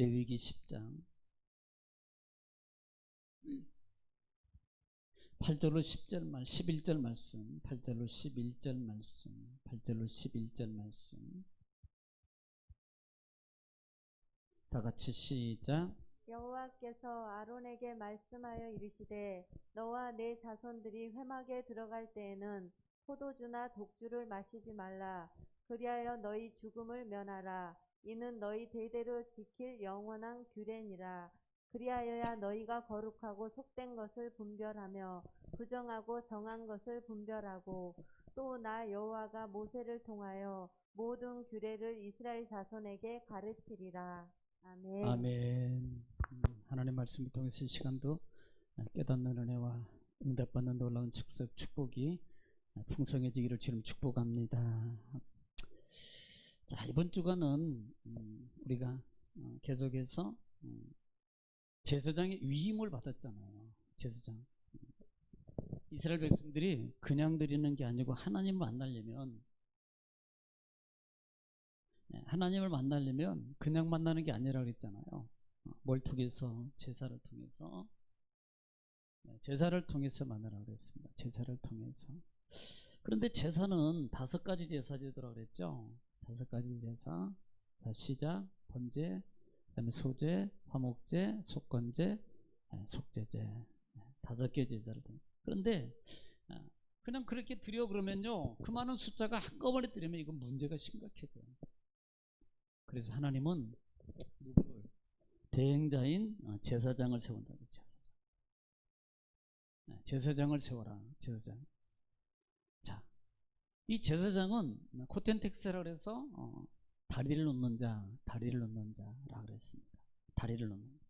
레위기 10장 8절로 10절 말 11절 말씀, 8절로 11절 말씀, 8절로 11절 말씀. 다 같이 시작. 여호와께서 아론에게 말씀하여 이르시되 너와 네 자손들이 회막에 들어갈 때에는 포도주나 독주를 마시지 말라. 그리하여 너희 죽음을 면하라. 이는 너희 대대로 지킬 영원한 규례니라. 그리하여야 너희가 거룩하고 속된 것을 분별하며 부정하고 정한 것을 분별하고 또 나 여호와가 모세를 통하여 모든 규례를 이스라엘 자손에게 가르치리라. 아멘. 아멘. 하나님 말씀을 통해서 이 시간도 깨닫는 은혜와 응답받는 놀라운 축복이 풍성해지기를 주님 축복합니다. 자, 이번 주간은 우리가 계속해서 제사장의 위임을 받았잖아요. 제사장. 이스라엘 백성들이 그냥 드리는 게 아니고 하나님을 만나려면 그냥 만나는 게 아니라 그랬잖아요. 뭘 통해서? 제사를 통해서. 제사를 통해서 만나라고 그랬습니다. 제사를 통해서. 그런데 제사는 5가지 제사 제도라고 그랬죠. 5가지 제사. 자, 시작. 번제, 그다음에 소제, 화목제, 속건제, 속제제. 5개 제사를 통해서. 그런데 그냥 그렇게 드려 그러면요, 그 많은 숫자가 한꺼번에 드리면 이건 문제가 심각해져요. 그래서 하나님은 누구를? 대행자인 제사장을 세운다. 제사장을 세워라. 제사장. 자, 이 제사장은 코텐텍스라 그래서 다리를 놓는 자라 그랬습니다. 다리를 놓는 자.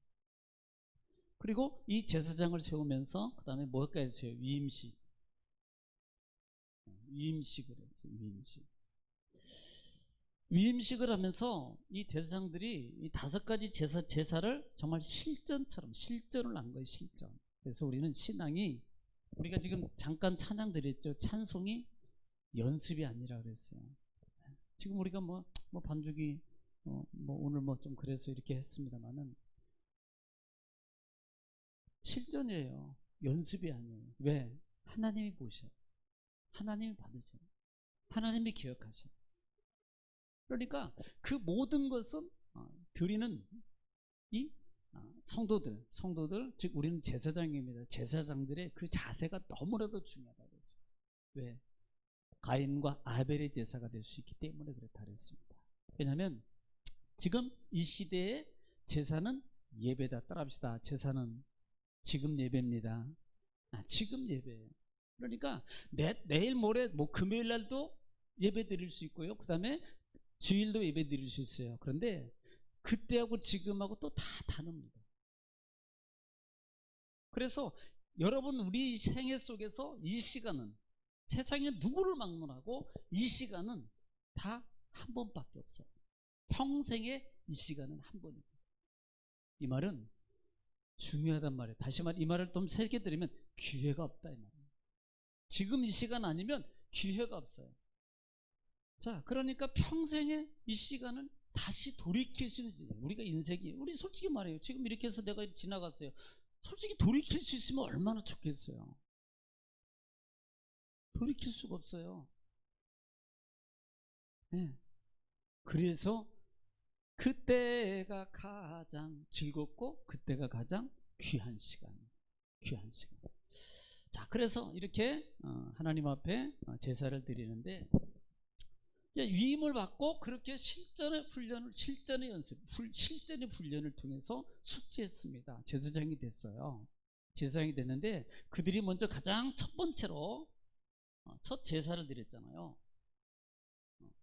그리고 이 제사장을 세우면서 그 다음에 뭐까지 했어요? 위임식을 했어요. 위임식을 하면서 이 제사장들이 이 5가지 제사를 정말 실전을 한 거예요. 실전. 그래서 우리는 신앙이, 우리가 지금 잠깐 찬양 드렸죠. 찬송이 연습이 아니라 그랬어요. 지금 우리가 뭐 반주기 오늘 좀 그래서 이렇게 했습니다만은 실전이에요. 연습이 아니에요. 왜? 하나님이 보셔. 하나님이 받으셔. 하나님이 기억하셔. 그러니까 그 모든 것은 드리는 이 성도들, 즉 우리는 제사장입니다. 제사장들의 그 자세가 너무나도 중요하다고 했어요. 왜? 가인과 아벨의 제사가 될 수 있기 때문에 그렇다 그랬습니다. 왜냐하면 지금 이 시대의 제사는 예배다. 따라합시다. 제사는 지금 예배입니다. 지금 예배예요. 그러니까 내일 모레 금요일 날도 예배 드릴 수 있고요. 그 다음에 주일도 예배 드릴 수 있어요. 그런데 그때하고 지금하고 또 다 다릅니다. 그래서 여러분, 우리 생애 속에서 이 시간은 세상에 누구를 막론하고 이 시간은 다 한 번밖에 없어요. 평생에 이 시간은 한 번입니다. 이 말은 중요하단 말이에요. 다시 말해, 이 말을 좀 세게 드리면 기회가 없다 이 말이에요. 지금 이 시간 아니면 기회가 없어요. 자, 그러니까 평생에 이 시간을 다시 돌이킬 수 있는 시간. 우리가 인생이, 우리 솔직히 말해요. 지금 이렇게 해서 내가 지나갔어요. 솔직히 돌이킬 수 있으면 얼마나 좋겠어요. 돌이킬 수가 없어요. 네. 그래서 그때가 가장 즐겁고 그때가 가장 귀한 시간이에요. 귀한 시간. 자, 그래서 이렇게 하나님 앞에 제사를 드리는데, 위임을 받고 그렇게 실전의 훈련을 통해서 숙지했습니다. 제사장이 됐어요. 제사장이 됐는데 그들이 먼저 가장 첫 번째로 첫 제사를 드렸잖아요.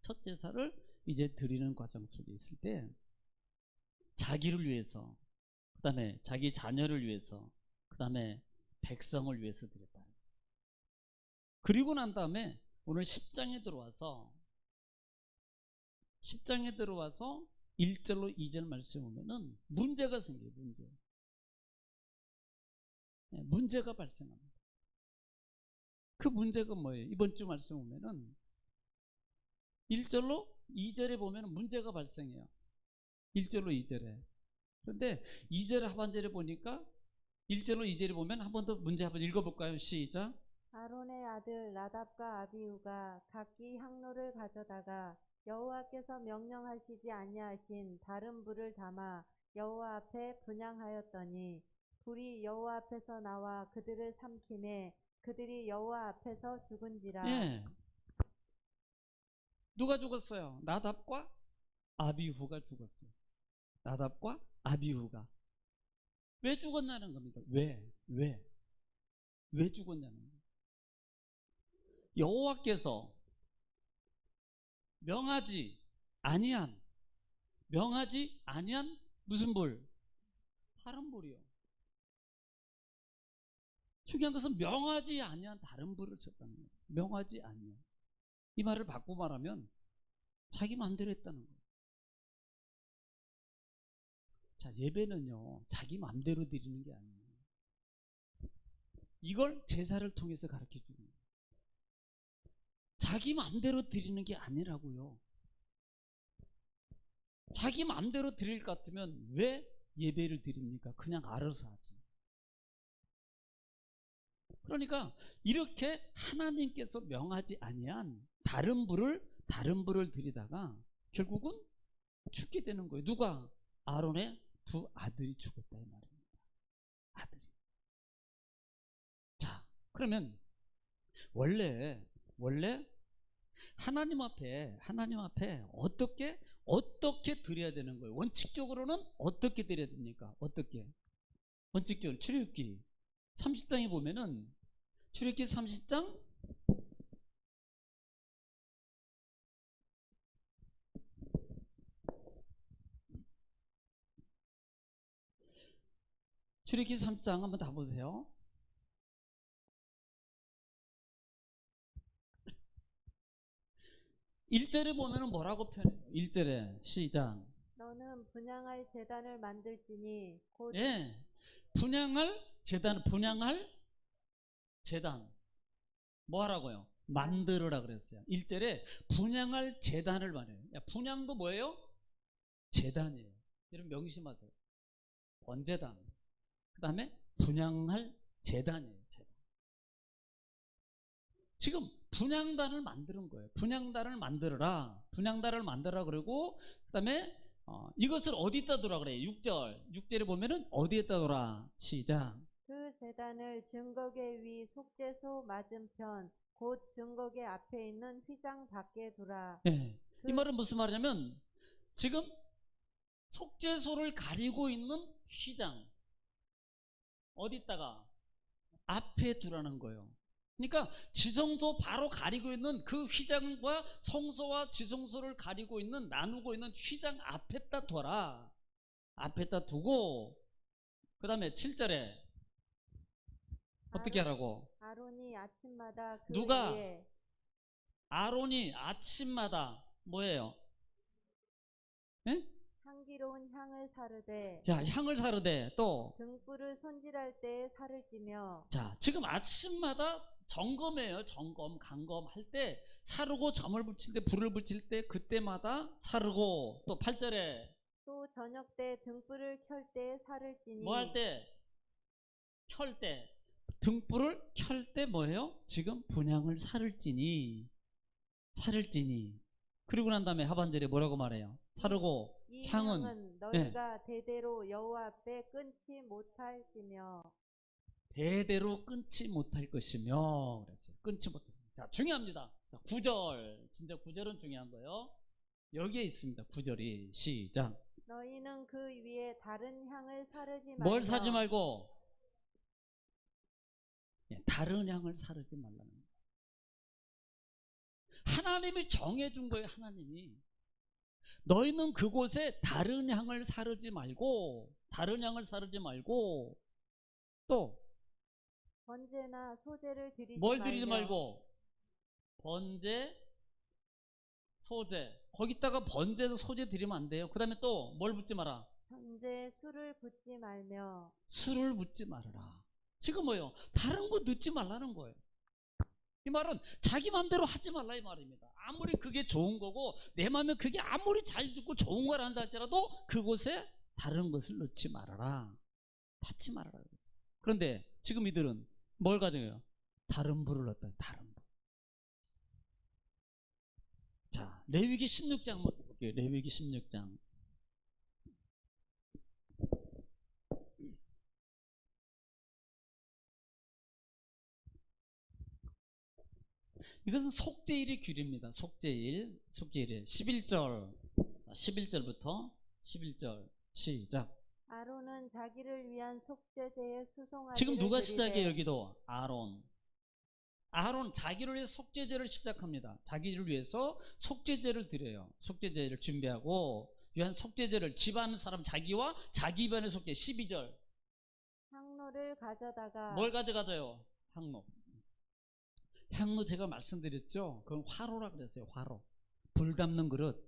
첫 제사를 이제 드리는 과정 속에 있을 때 자기를 위해서, 그 다음에 자기 자녀를 위해서, 그 다음에 백성을 위해서 드렸다. 그리고 난 다음에 오늘 10장에 들어와서 1절로 2절 말씀 보면은 문제가 생겨요. 문제가 발생합니다. 그 문제가 뭐예요? 이번 주 말씀 보면은 1절로 2절에 보면은 문제가 발생해요. 1절로 2절에 그런데 2절 하반절에 보니까 1절로 2절에 보면 한 번 더 문제 한번 읽어볼까요? 시작. 아론의 아들 나답과 아비후가 각기 향로를 가져다가 여호와께서 명령하시지 아니하신 다른 불을 담아 여호와 앞에 분향하였더니 불이 여호와 앞에서 나와 그들을 삼키매 그들이 여호와 앞에서 죽은지라. 예. 누가 죽었어요? 나답과 아비후가 죽었어요. 나답과 아비후가. 왜 죽었냐는 겁니다. 왜 죽었냐는 거예요. 여호와께서 명하지 아니한 무슨 불? 다른 불이요. 중요한 것은 명하지 아니한 다른 불을 썼다는 거예요. 명하지 아니한. 이 말을 바꾸고 말하면 자기 마음대로 했다는 거예요. 자, 예배는요, 자기 마음대로 드리는 게 아니에요. 이걸 제사를 통해서 가르쳐 주는 거예요. 자기 마음대로 드리는 게 아니라고요. 자기 마음대로 드릴 것 같으면 왜 예배를 드립니까? 그냥 알아서 하지. 그러니까 이렇게 하나님께서 명하지 아니한 다른 불을 드리다가 결국은 죽게 되는 거예요. 누가? 아론의 두 아들이 죽었다 이 말입니다. 아들이. 자, 그러면 원래 하나님 앞에 어떻게 드려야 되는 거예요? 원칙적으로는 어떻게 드려야 됩니까? 어떻게? 원칙적으로 출애굽기 30장에 보면은 출애굽기 30장 출애굽기 30장 한번 다 보세요. 1절에 보면은 뭐라고 표현해요? 1절에 시작. 너는 분향할 제단을 만들지니 곧 예. 분향할 제단. 뭐 하라고요? 만들으라 그랬어요. 1절에 분향할 제단을 말해요. 야, 분향도 뭐예요? 제단이에요. 여러분 명심하세요. 번제단. 그 다음에 분향할 제단이에요. 제단. 지금 분향단을 만드는 거예요. 분향단을 만들어라. 그리고 그 다음에 이것을 어디다 두라 그래요? 6절에 보면은 어디에다 두라. 시작. 그 제단을 증거계 위 속죄소 맞은편 곧 증거계 앞에 있는 휘장 밖에 두라. 네. 이 말은 무슨 말이냐면 지금 속죄소를 가리고 있는 휘장 어디다가 앞에 두라는 거예요. 그러니까 지성소 바로 가리고 있는 그 휘장과 성소와 지성소를 가리고 있는 나누고 있는 휘장 앞에다 둬라. 앞에다 두고 그 다음에 7절에 어떻게 하라고? 아론이 아침마다 그 누가? 위에 아론이 아침마다 뭐예요? 예? 향기로운 향을 사르되 야, 향을 사르되 또 등불을 손질할 때에 살을 찌며. 자, 지금 아침마다 점검해요. 점검 할 때 사르고 점을 붙일 때 불을 붙일 때 그때마다 사르고 또 8절에 또 저녁 때 등불을 켤 때에 살을 찌니. 뭐 할 때? 켤 때. 등불을 켤 때 뭐예요? 지금 분향을 살을지니. 그리고 난 다음에 하반절에 뭐라고 말해요? 사르고 이 향은 향은 너희가 대대로 여호와 앞에 끊지 못할지며. 대대로 끊지 못할 것이며 그랬어요. 끊지 못할. 자, 중요합니다. 자, 9절. 진짜 9절은 중요한 거예요. 여기에 있습니다. 9절이 시작. 너희는 그 위에 다른 향을 사르지 말며. 뭘 사지 말고? 다른 향을 사르지 말라는 거예요. 하나님이 정해준 거예요. 하나님이. 너희는 그곳에 다른 향을 사르지 말고 또 번제나 소제를 드리지 뭘 드리지 말며. 말고? 번제, 소제. 거기다가 번제도 소제 드리면 안 돼요. 그 다음에 또 뭘 붓지 마라? 번제에 술을 붓지 말며. 술을 붓지 말아라. 지금 뭐예요? 다른 거 넣지 말라는 거예요. 이 말은 자기 마음대로 하지 말라 이 말입니다. 아무리 그게 좋은 거고 내 마음에 그게 아무리 잘 듣고 좋은 거란다 할지라도 그곳에 다른 것을 넣지 말아라. 받지 말아라. 그랬어요. 그런데 지금 이들은 뭘 가져요? 다른 부를 넣었다. 다른 부. 자, 레위기 16장 한번 볼게요. 레위기 16장. 이것은 속죄일의 규례입니다. 속죄일. 11절부터 11절 시작. 아론은 자기를 위한 속죄제의 수송아지를 지금 누가 드리되 시작해요? 여기도 아론 자기를 위해 속죄제를 시작합니다. 자기를 위해서 속죄제를 드려요. 속죄제를 준비하고 위한 속죄제를 집안 사람 자기와 자기 입안의 속죄. 12절. 향로를 가져다가 뭘 가져가져요? 향로. 향로 제가 말씀드렸죠. 그건 화로라 그랬어요. 화로. 불 담는 그릇.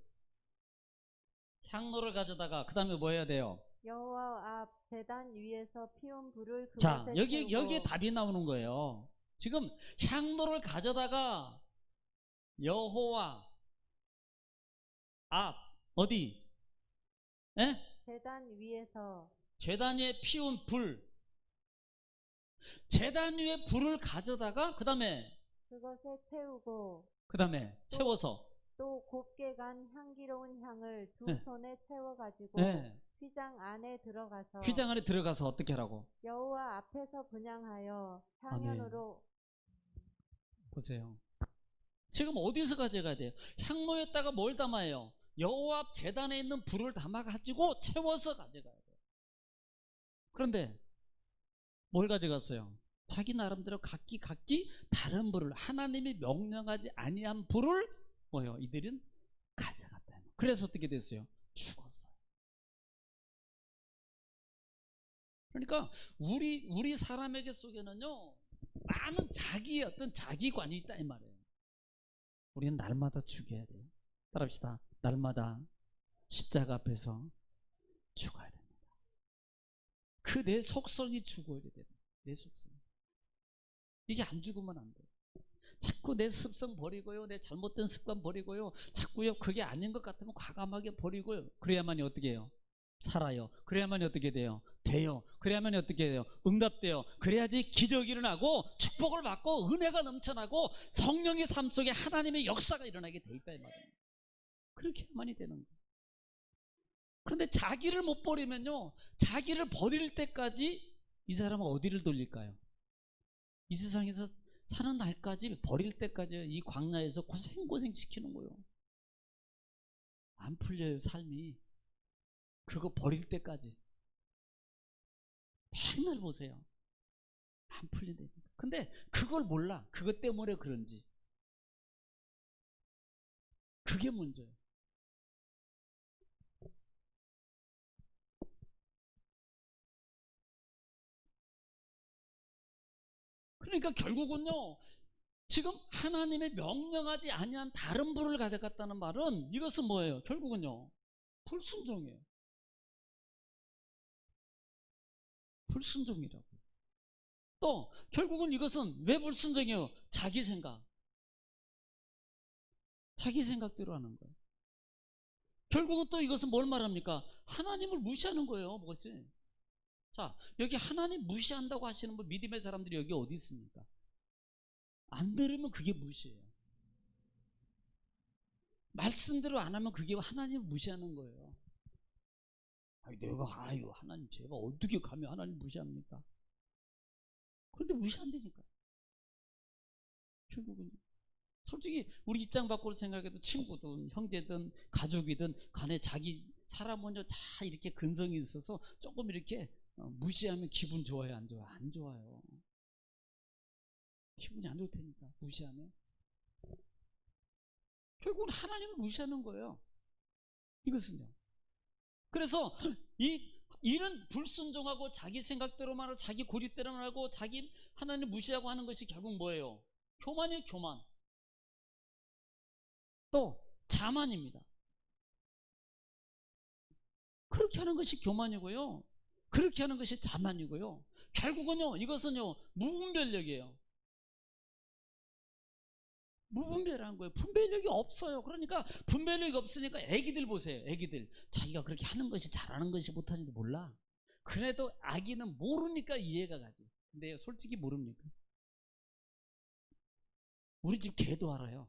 향로를 가져다가 그 다음에 뭐 해야 돼요? 여호와 앞 제단 위에서 피운 불을 자, 그것에 채우고 여기에 답이 나오는 거예요. 지금 향로를 가져다가 여호와 앞 어디? 에? 제단 위에서 제단 위에 피운 불. 제단 위에 불을 가져다가 그 다음에 채우고 채워서 또 곱게 간 향기로운 향을 두 네. 손에 채워 가지고 네. 휘장 안에 들어가서 휘장 안에 들어가서 어떻게 하라고? 여호와 앞에서 분향하여 향연으로 보세요. 지금 어디서 가져가야 돼요? 향로에다가 뭘 담아요? 여호와 앞 제단에 있는 불을 담아가지고 채워서 가져가야 돼요. 그런데 뭘 가져갔어요? 자기 나름대로 각기 다른 불을, 하나님이 명령하지 아니한 불을 뭐요? 이들은 가져갔다. 그래서 어떻게 됐어요? 죽었어요. 그러니까 우리 사람에게 속에는요 많은 자기의 어떤 자기관이 있다 이 말이에요. 우리는 날마다 죽여야 돼요. 따라합시다. 날마다 십자가 앞에서 죽어야 됩니다. 그 내 속성이 죽어야 돼요. 내 속성. 이게 안 죽으면 안 돼요. 자꾸 내 습성 버리고요. 내 잘못된 습관 버리고요. 자꾸요 그게 아닌 것 같으면 과감하게 버리고요. 그래야만이 어떻게 해요? 살아요. 그래야만이 어떻게 돼요? 돼요. 그래야만이 어떻게 돼요? 응답돼요. 그래야지 기적이 일어나고 축복을 받고 은혜가 넘쳐나고 성령의 삶 속에 하나님의 역사가 일어나게 돼 있다 이 말이에요. 그렇게만이 되는 거예요. 그런데 자기를 못 버리면요, 자기를 버릴 때까지 이 사람은 어디를 돌릴까요? 이 세상에서 사는 날까지 버릴 때까지 이 광야에서 고생 시키는 거예요. 안 풀려요 삶이. 그거 버릴 때까지 맨날 보세요. 안 풀린다니까. 근데 그걸 몰라. 그것 때문에 그런지. 그게 문제예요. 그러니까 결국은요, 지금 하나님의 명령하지 아니한 다른 불을 가져갔다는 말은 이것은 뭐예요? 결국은요, 불순종이에요. 불순종이라고. 또 결국은 이것은 왜 불순종이에요? 자기 생각대로 하는 거예요. 결국은 또 이것은 뭘 말합니까? 하나님을 무시하는 거예요. 뭐지? 자, 여기 하나님 무시한다고 하시는 분, 믿음의 사람들이 여기 어디 있습니까? 안 들으면 그게 무시예요. 말씀대로 안 하면 그게 하나님을 무시하는 거예요. 하나님 제가 어떻게 감히 하나님 무시합니까? 그런데 무시한다니까. 결국은 솔직히 우리 입장 밖으로 생각해도 친구든 형제든 가족이든 간에 자기 사람은요 다 이렇게 근성이 있어서 조금 이렇게 무시하면 기분 좋아요, 안 좋아요? 안 좋아요. 기분이 안 좋을 테니까 무시하면. 결국은 하나님을 무시하는 거예요. 이것은요. 그래서 이런 불순종하고 자기 생각대로만 하고 자기 고집대로만 하고 자기 하나님 무시하고 하는 것이 결국 뭐예요? 교만이에요. 교만. 또 자만입니다. 그렇게 하는 것이 교만이고요. 그렇게 하는 것이 자만이고요. 결국은요 이것은요 무분별력이에요. 무분별한 거예요. 분별력이 없어요. 그러니까 분별력이 없으니까 애기들 보세요. 애기들 자기가 그렇게 하는 것이 잘하는 것이 못하는지 몰라. 그래도 아기는 모르니까 이해가 가지. 근데 솔직히 모릅니까? 우리 집 개도 알아요.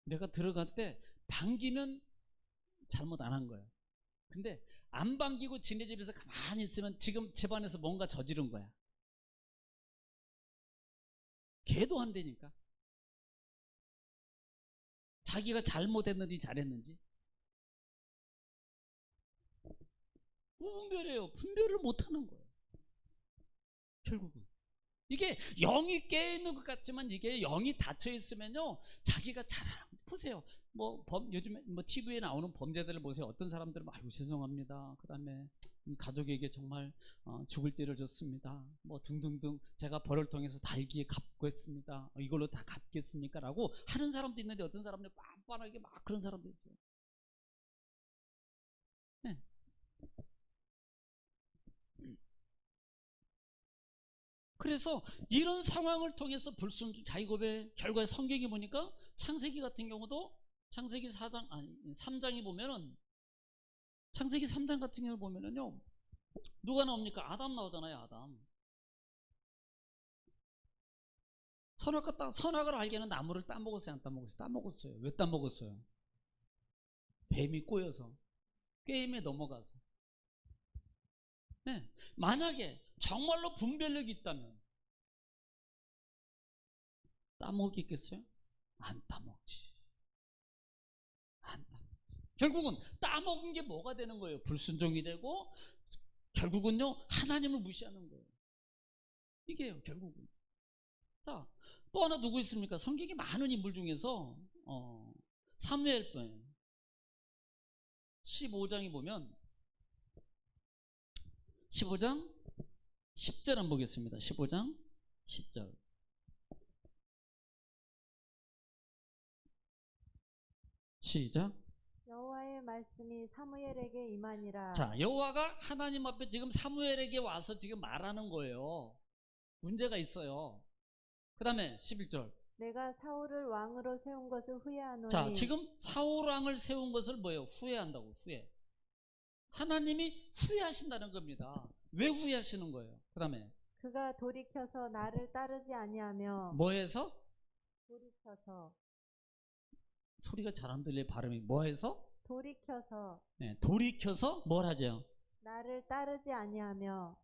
내가 들어갈 때 반기면 잘못 안 한 거예요. 근데 안 반기고 지네 집에서 가만히 있으면 지금 집안에서 뭔가 저지른 거야. 개도 한다니까. 자기가 잘못했는지 잘했는지. 무분별해요. 분별을 못하는 거예요. 결국은. 이게 영이 깨있는 것 같지만 이게 영이 닫혀 있으면요, 자기가 보세요. 뭐 요즘에 뭐 TV에 나오는 범죄들을 보세요. 어떤 사람들은 아이고 죄송합니다. 그다음에 가족에게 정말 죽을 죄를 졌습니다. 뭐 등등등 제가 벌을 통해서 달기에 갚겠습니다. 이걸로 다 갚겠습니까라고 하는 사람도 있는데 어떤 사람들 빤빤하게 막 그런 사람도 있어요. 네. 그래서 이런 상황을 통해서 불순종 자기고백 결과에 성경이 보니까 창세기 같은 경우도 창세기 4장 아니 3장에 보면은 창세기 3장 같은 경우 보면은요 누가 나옵니까? 아담 나오잖아요. 아담. 선악을 알게는 나무를 따먹었어요? 안 따먹었어요? 따먹었어요. 왜 따먹었어요? 뱀이 꼬여서 게임에 넘어가서. 네. 만약에 정말로 분별력이 있다면 따먹겠어요? 안 따먹지. 안 따먹지. 결국은 따먹은 게 뭐가 되는 거예요? 불순종이 되고 결국은요 하나님을 무시하는 거예요. 이게요 결국은. 자, 또 하나 누구 있습니까? 성경에 많은 인물 중에서 사무엘 15장에 보면 15장 10절 한번 보겠습니다. 15장 10절. 시작. 여호와의 말씀이 사무엘에게 임하니라. 자, 여호와가 하나님 앞에 지금 사무엘에게 와서 지금 말하는 거예요. 문제가 있어요. 그 다음에 11절. 내가 사울을 왕으로 세운 것을 후회하노니. 자, 지금 사울 왕을 세운 것을 뭐예요? 후회한다고. 후회. 하나님이 후회하신다는 겁니다. 왜 후회하시는 거예요? 그 다음에 그가 돌이켜서 나를 따르지 아니하며. 뭐해서? 돌이켜서. 소리가 잘 안 들려요. 발음이 뭐해서? 돌이켜서. 네, 돌이켜서 뭘 하죠? 나를 따르지 아니하며.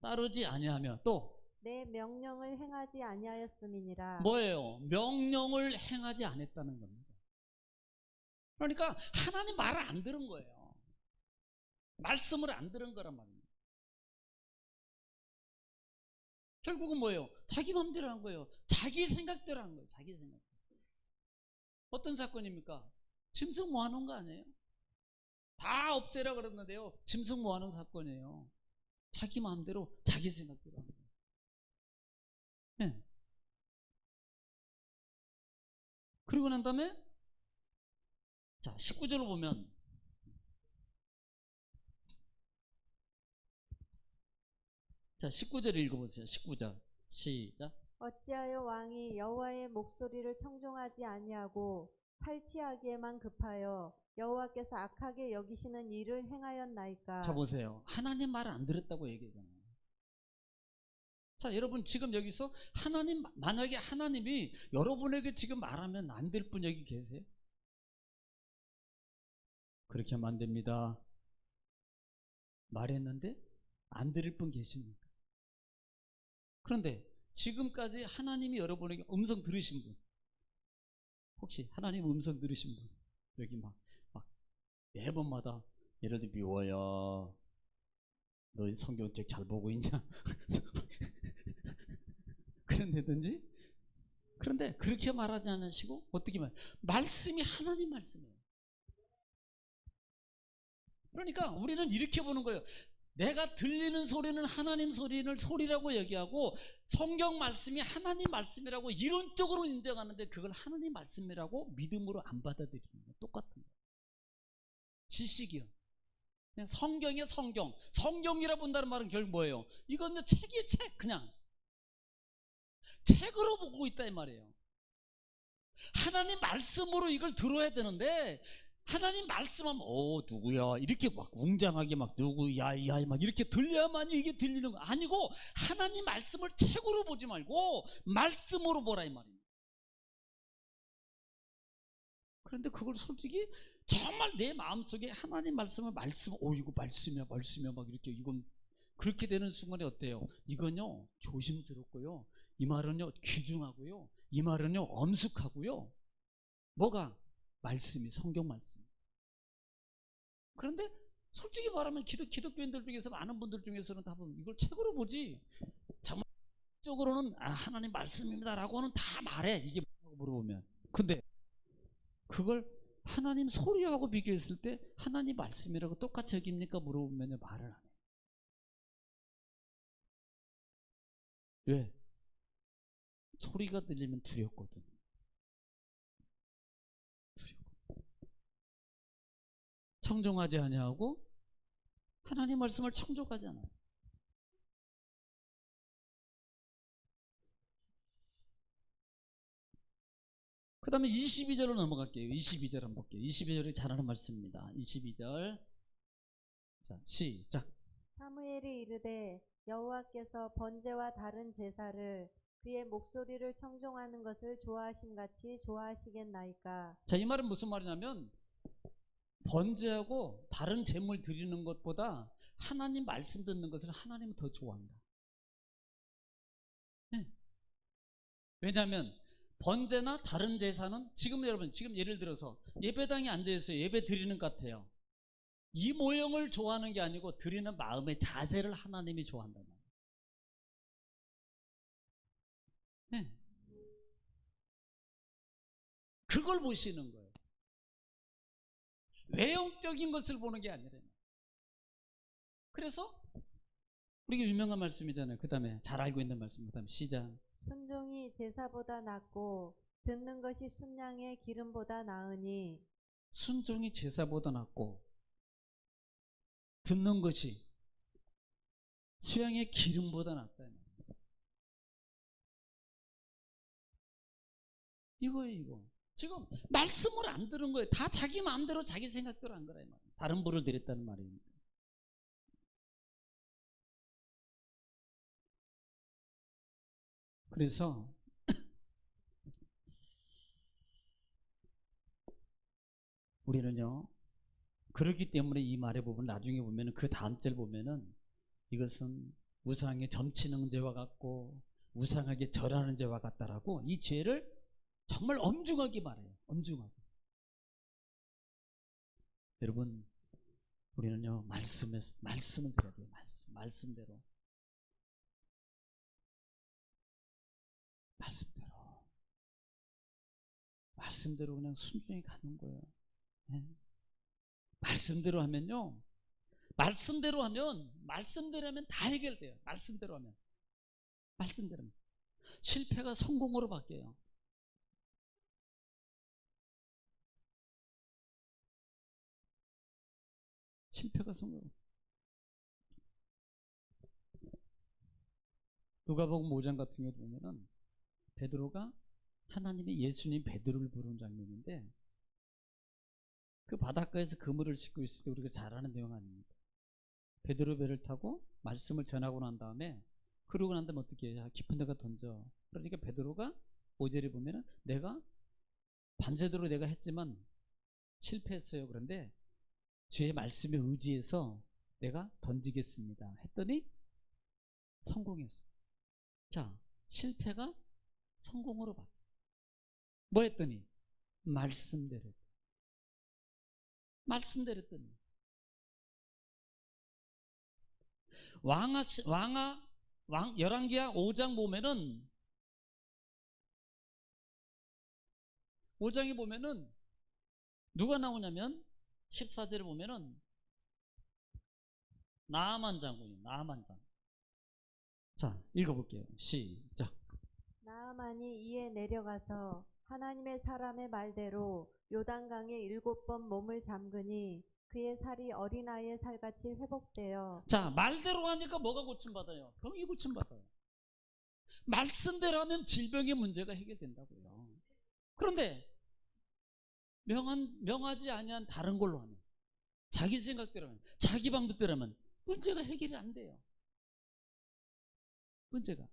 따르지 아니하며 또 내 명령을 행하지 아니하였음이니라. 뭐예요? 명령을 행하지 않았다는 겁니다. 그러니까 하나님 말을 안 들은 거예요. 말씀을 안 들은 거란 말입니다. 결국은 뭐예요? 자기 마음대로 한 거예요. 자기 생각대로 한 거예요. 자기 생각. 어떤 사건입니까? 짐승 모아놓은 거 아니에요? 다 없애라 그랬는데요. 짐승 모아놓은 사건이에요. 자기 마음대로 자기 생각대로 한 거예요. 네. 그리고 난 다음에 자 19절을 보면 자 19절 읽어보세요. 19절 시작. 어찌하여 왕이 여호와의 목소리를 청종하지 아니하고 탈취하기에만 급하여 여호와께서 악하게 여기시는 일을 행하였나이까. 자 보세요. 하나님 말을 안 들었다고 얘기하잖아요. 자 여러분 지금 여기서 만약에 하나님이 여러분에게 지금 말하면 안 될 분 여기 계세요? 그렇게 하면 안 됩니다. 말했는데 안 들을 분 계십니까? 그런데 지금까지 하나님이 여러분에게 음성 들으신 분, 혹시 하나님 음성 들으신 분 여기 막 매번마다 예를 들어 미워야 너 성경책 잘 보고 있냐 그런다든지. 그런데 그렇게 말하지 않으시고 어떻게 말씀이 하나님 말씀이에요. 그러니까 우리는 이렇게 보는 거예요. 내가 들리는 소리는 하나님 소리라고 얘기하고 성경 말씀이 하나님 말씀이라고 이론적으로 인정하는데 그걸 하나님 말씀이라고 믿음으로 안 받아들이는 거예요. 똑같은 거예요. 지식이요. 그냥 성경의 성경이라 본다는 말은 결국 뭐예요? 이건 책이에요. 책 그냥. 책으로 보고 있다 이 말이에요. 하나님 말씀으로 이걸 들어야 되는데 하나님 말씀하면 누구야 이렇게 막 웅장하게 막 누구야 야 막 이렇게 들려야만이 이게 들리는 거 아니고 하나님 말씀을 책으로 보지 말고 말씀으로 보라 이 말입니다. 그런데 그걸 솔직히 정말 내 마음속에 하나님 말씀을 이거 말씀이야 막 이렇게 이건 그렇게 되는 순간에 어때요? 이건요 조심스럽고요, 이 말은요 귀중하고요, 이 말은요 엄숙하고요. 뭐가? 말씀이 성경 말씀. 그런데 솔직히 말하면 기독교인들 중에서 많은 분들 중에서는 다 이걸 책으로 보지 정말 적으로는 하나님 말씀입니다라고 하는 다 말해. 이게 뭐라고 물어보면. 근데 그걸 하나님 소리하고 비교했을 때 하나님 말씀이라고 똑같이 여깁니까? 물어보면 말을 안 해. 왜? 소리가 들리면 두렵거든. 청종하지 아니하고 하나님 말씀을 청종하지 않아요. 그 다음에 22절로 넘어갈게요. 22절 한번 볼게요. 22절이 잘하는 말씀입니다. 22절. 자, 시작. 사무엘이 이르되 여호와께서 번제와 다른 제사를 그의 목소리를 청종하는 것을 좋아하심같이 좋아하시겠나이까. 자, 이 말은 무슨 말이냐면 번제하고 다른 제물 드리는 것보다 하나님 말씀 듣는 것을 하나님은 더 좋아한다. 네. 왜냐하면 번제나 다른 제사는 지금 여러분 지금 예를 들어서 예배당에 앉아있어요. 예배 드리는 것 같아요. 이 모형을 좋아하는 게 아니고 드리는 마음의 자세를 하나님이 좋아한단 말이에요. 네. 그걸 보시는 거예요. 외형적인 것을 보는 게 아니라. 그래서 우리가 유명한 말씀이잖아요. 그 다음에 잘 알고 있는 말씀. 그 다음에 시작. 순종이 제사보다 낫고 듣는 것이 순양의 기름보다 나으니. 순종이 제사보다 낫고 듣는 것이 수양의 기름보다 낫다. 이거예요, 이거. 지금 말씀을 안 들은 거예요. 다 자기 마음대로 자기 생각대로 한 거라. 다른 불을 드렸다는 말입니다. 그래서 우리는요, 그렇기 때문에 이 말에 보면 나중에 보면은 그 다음 절 보면은 이것은 우상의 점치는 죄와 같고 우상에게 절하는 죄와 같다라고 이 죄를 정말 엄중하게 말해요. 엄중하게. 여러분, 우리는요 말씀을 드려야 돼요. 말씀대로 말씀대로 그냥 순종히 가는 거예요. 네. 말씀대로 하면요, 말씀대로 하면 다 해결돼요. 말씀대로 하면 실패가 성공으로 바뀌어요. 실패가 성공. 누가복음 5장 같은 경우 보면은 베드로가 하나님의 예수님 베드로를 부르는 장면인데 그 바닷가에서 그물을 싣고 있을 때 우리가 잘 아는 내용 아닙니까? 베드로 배를 타고 말씀을 전하고 난 다음에 그러고 난 다음에 어떻게 해야 깊은 데가 던져. 그러니까 베드로가 5절에 보면은 내가 밤새도록 내가 했지만 실패했어요. 그런데 주의 말씀에 의지해서 내가 던지겠습니다. 했더니 성공했어요. 자, 실패가 성공으로 바뀌어. 뭐 했더니? 말씀대로 했더니. 열왕기하 5장 보면은 5장에 보면은 누가 나오냐면 14절에 보면은 나아만 장군이에요. 나아만 장군. 자, 읽어볼게요. 시작. 나아만이 이에 내려가서 하나님의 사람의 말대로 요단강에 7번 몸을 잠그니 그의 살이 어린아이의 살같이 회복되어. 자, 말대로 하니까 뭐가 고침받아요? 병이 고침받아요. 말씀대로 하면 질병의 문제가 해결된다고요. 그런데 명하지 아니한 다른 걸로 하면, 자기 생각대로 하면, 자기 방법대로 하면 문제가 해결이 안 돼요. 문제가.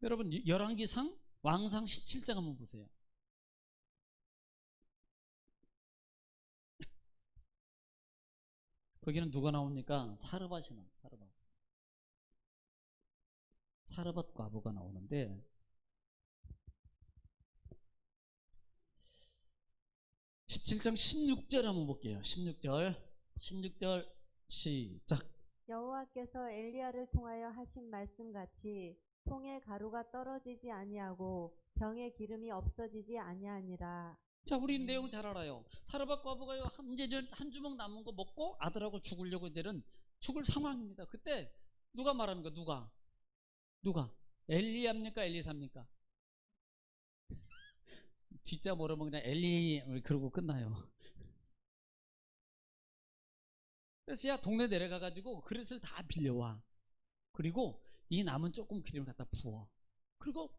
여러분 열왕기상 왕상 17장 한번 보세요. 거기는 누가 나옵니까? 사르밧이 나와요. 사르밧 과부가 나오는데, 17장 16절 한번 볼게요. 16절 시작. 여호와께서 엘리야를 통하여 하신 말씀같이 통에 가루가 떨어지지 아니하고 병에 기름이 없어지지 아니하니라. 자, 우리 내용 잘 알아요. 사르밧 과부가요, 한 주먹 남은 거 먹고 아들하고 죽으려고 이제는 죽을 상황입니다. 그때 누가 말합니까? 누가? 엘리야입니까? 엘리사입니까? 뒷자 모르면 그냥 엘리 그러고 끝나요. 그래서 야, 동네 내려가가지고 그릇을 다 빌려와. 그리고 이 남은 조금 기름을 갖다 부어. 그리고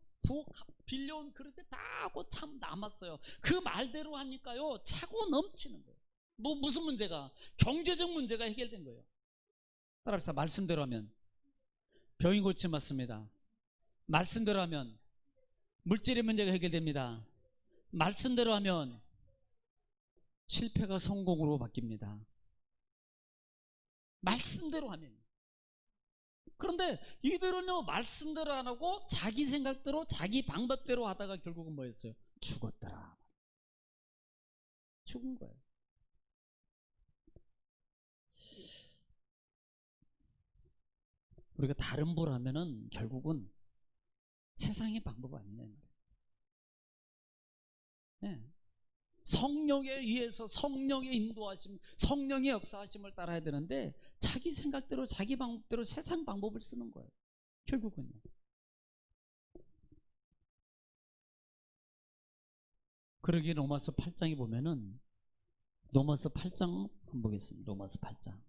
빌려온 그릇에 다 하고 참 남았어요. 그 말대로 하니까요, 차고 넘치는 거예요. 뭐 무슨 문제가? 경제적 문제가 해결된 거예요. 따라합시다. 말씀대로 하면 병이 고침받습니다. 말씀대로 하면 물질의 문제가 해결됩니다. 말씀대로 하면 실패가 성공으로 바뀝니다. 말씀대로 하면. 그런데 이들은요, 말씀대로 안 하고 자기 생각대로 자기 방법대로 하다가 결국은 뭐였어요? 죽었더라. 죽은 거예요. 우리가 다른 부를 하면은 결국은 세상의 방법 아니냐. 네. 성령에 의해서 성령의 인도하심, 성령의 역사하심을 따라야 되는데 자기 생각대로 자기 방법대로 세상 방법을 쓰는 거예요. 결국은요. 그러기에 로마서 8장에 보면은, 로마서 8장 한번 보겠습니다. 로마서 8장.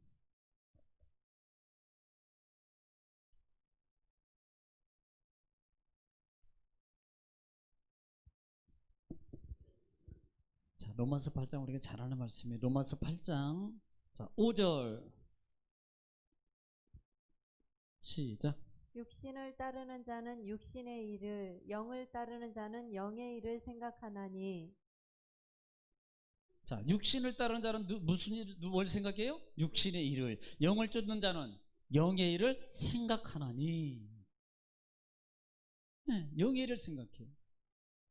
자, 로마서 8장 우리가 잘 아는 말씀이에요. 로마서 8장 자 5절 시작. 육신을 따르는 자는 육신의 일을, 영을 따르는 자는 영의 일을 생각하나니. 자, 육신을 따르는 자는 무슨 일을 뭘 생각해요? 육신의 일을. 영을 쫓는 자는 영의 일을 생각하나니. 네, 영의 일을 생각해요.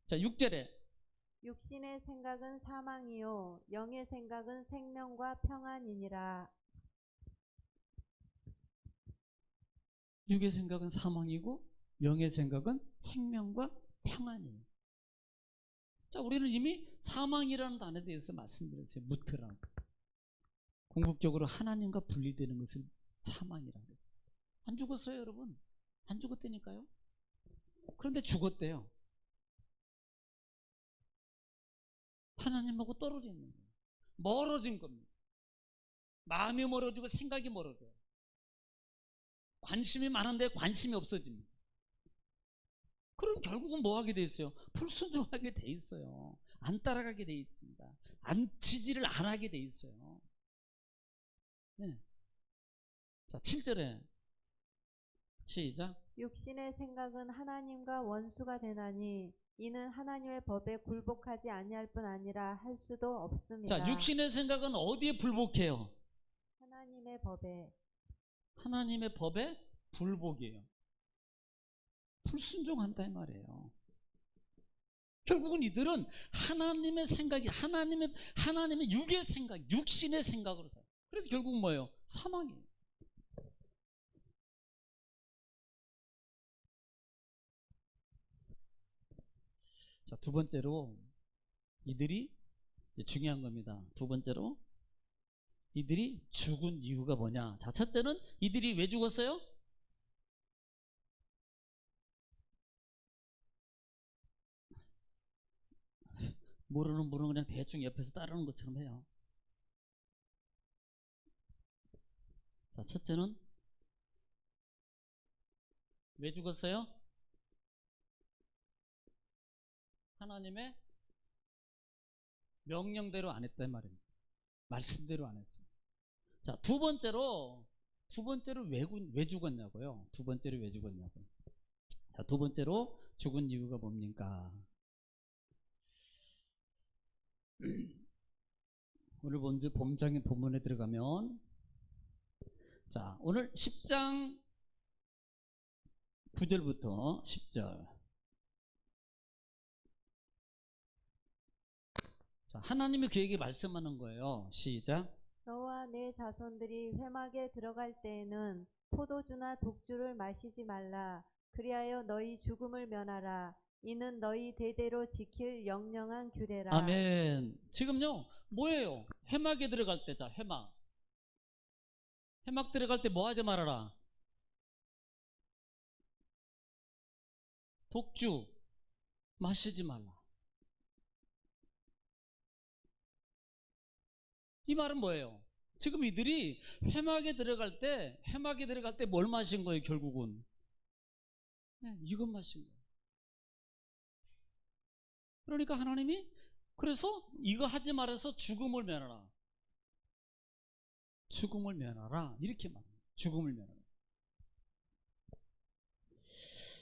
자, 6절에 육신의 생각은 사망이요 영의 생각은 생명과 평안이니라. 육의 생각은 사망이고 영의 생각은 생명과 평안이에요. 자, 우리는 이미 사망이라는 단어에 대해서 말씀드렸어요. 무트라고. 궁극적으로 하나님과 분리되는 것을 사망이라고 했어요. 안 죽었어요, 여러분? 안 죽었다니까요. 그런데 죽었대요. 하나님하고 떨어져 있는 거예요. 멀어진 겁니다. 마음이 멀어지고 생각이 멀어져요. 관심이 많은데 관심이 없어집니다. 그럼 결국은 뭐 하게 돼 있어요? 불순종하게 돼 있어요. 안 따라가게 돼 있습니다. 지지를 안 하게 돼 있어요. 네. 자, 7절에 시작. 육신의 생각은 하나님과 원수가 되나니 이는 하나님의 법에 굴복하지 아니할 뿐 아니라 할 수도 없습니다. 자, 육신의 생각은 어디에 불복해요? 하나님의 법에. 하나님의 법에 불복이에요. 불순종한다 이 말이에요. 결국은 이들은 하나님의 생각이 하나님의 육의 생각, 육신의 생각으로 살아요. 그래서 결국은 뭐예요? 사망이에요. 자, 두 번째로 이들이 중요한 겁니다. 두 번째로 이들이 죽은 이유가 뭐냐? 자, 첫째는 이들이 왜 죽었어요? 모르는 분은 그냥 대충 옆에서 따르는 것처럼 해요. 자, 첫째는 왜 죽었어요? 하나님의 명령대로 안 했단 말입니다. 말씀대로 안 했어요. 자, 두 번째로 왜 죽었냐고요? 두 번째로 왜 죽었냐고요? 자, 두 번째로 죽은 이유가 뭡니까? 오늘 본문에 들어가면, 자, 오늘 10장 9절부터 10절. 자, 하나님이 그에게 말씀하는 거예요. 시작. 너와 내 자손들이 회막에 들어갈 때에는 포도주나 독주를 마시지 말라. 그리하여 너희 죽음을 면하라. 이는 너희 대대로 지킬 영영한 규례라. 아멘. 지금요, 뭐예요? 회막에 들어갈 때, 자, 회막 들어갈 때 뭐 하지 말아라? 독주 마시지 말라. 이 말은 뭐예요? 지금 이들이 회막에 들어갈 때 뭘 마신 거예요, 결국은? 네, 이것 마신 거예요. 그러니까 하나님이 그래서 이거 하지 말아서 죽음을 면하라. 죽음을 면하라. 이렇게 말합니다. 죽음을 면하라.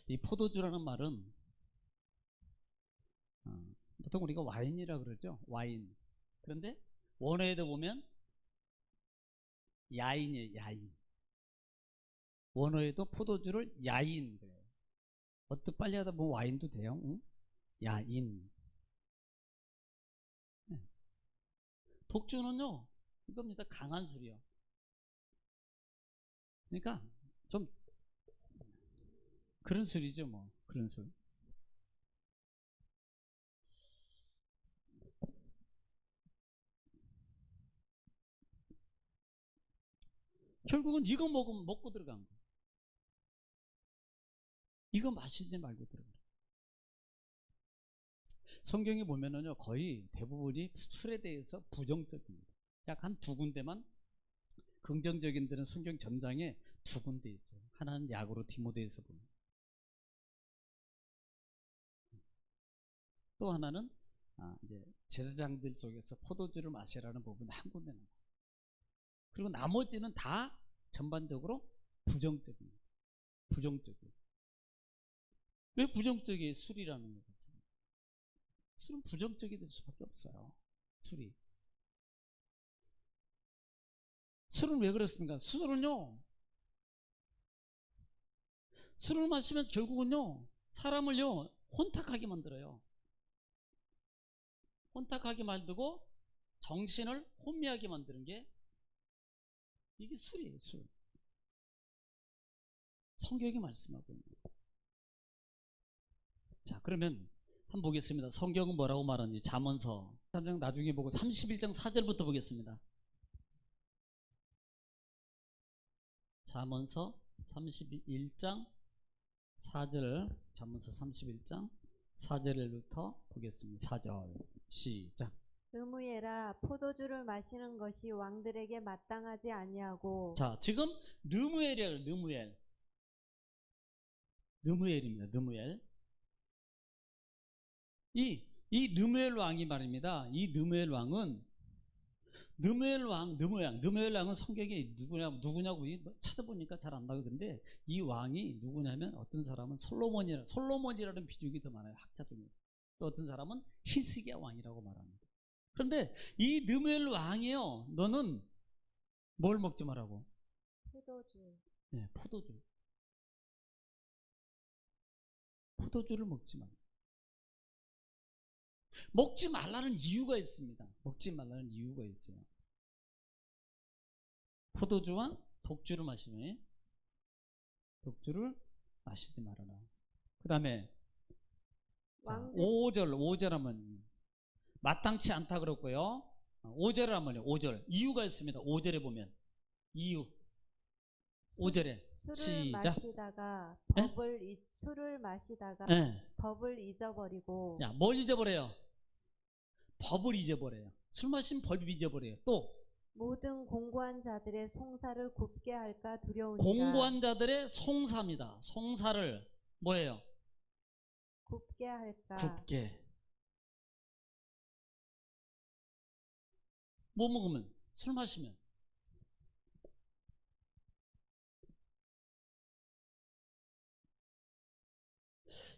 이 포도주라는 말은 보통 우리가 와인이라 그러죠. 와인. 그런데 원어에도 보면 야인이에요. 야인. 원어에도 포도주를 야인 그래요. 어떻게 빨리 하다 보면 와인도 돼요. 응? 야인. 네. 독주는요, 이겁니다. 강한 술이요. 그러니까 좀 그런 술이죠, 뭐. 그런 술. 결국은 이거 먹고 들어간 거예요. 이거 마시지 말고 들어가요. 성경에 보면은요, 거의 대부분이 술에 대해서 부정적입니다. 약 한 두 군데만 긍정적인 데는 성경 전장에 두 군데 있어요. 하나는 야고로 디모데에서 보면, 또 하나는 이제 제사장들 속에서 포도주를 마시라는 부분이 한 군데는. 그리고 나머지는 다 전반적으로 부정적입니다. 부정적이에요. 왜 부정적이에요? 술이라는 거죠. 술은 부정적이 될 수밖에 없어요. 술은 왜 그렇습니까? 술을 마시면 결국은요, 사람을요, 혼탁하게 만들어요. 혼탁하게 만들고 정신을 혼미하게 만드는 게 이게 술이에요, 술. 성경이 말씀하고 있는 거예요. 자, 그러면 한번 보겠습니다. 성경은 뭐라고 말하는지. 잠언서 3장 나중에 보고 31장 4절부터 보겠습니다. 잠언서 31장 4절, 잠언서 31장 4절부터 보겠습니다. 4절 시작. 의무예라. 포도주를 마시는 것이 왕들에게 마땅하지 아니하고. 자, 지금 느무엘이에요. 느무엘입니다. 느무엘. 이 느무엘 왕이 말입니다. 이 느무엘 왕은 성경에 누구냐고 찾아보니까 잘 안 나오던데, 이 왕이 누구냐면 어떤 사람은 솔로몬이라는 비중이 더 많아요, 학자 중에서. 또 어떤 사람은 히스기야 왕이라고 말합니다. 그런데 이 느무엘 왕이요, 너는 뭘 먹지 말라고? 포도주. 네, 포도주를 먹지 말. 먹지 말라는 이유가 있습니다. 먹지 말라는 이유가 있어요. 포도주와 독주를 마시지 말아라. 그 다음에 5절 하면 마땅치 않다 그랬고요. 5절 하면요, 5절 이유가 있습니다. 5절에 보면 이유. 5절에 시작. 술을 마시다가 네. 법을 잊어버리고. 야, 뭘 잊어버려요? 법을 잊어버려요. 술 마시면 법 잊어버려요. 또 모든 공고한 자들의 송사를 굽게 할까 두려우니라. 공고한 자들의 송사입니다. 송사를 뭐예요? 굽게 할까. 굽게. 뭐 먹으면? 술 마시면.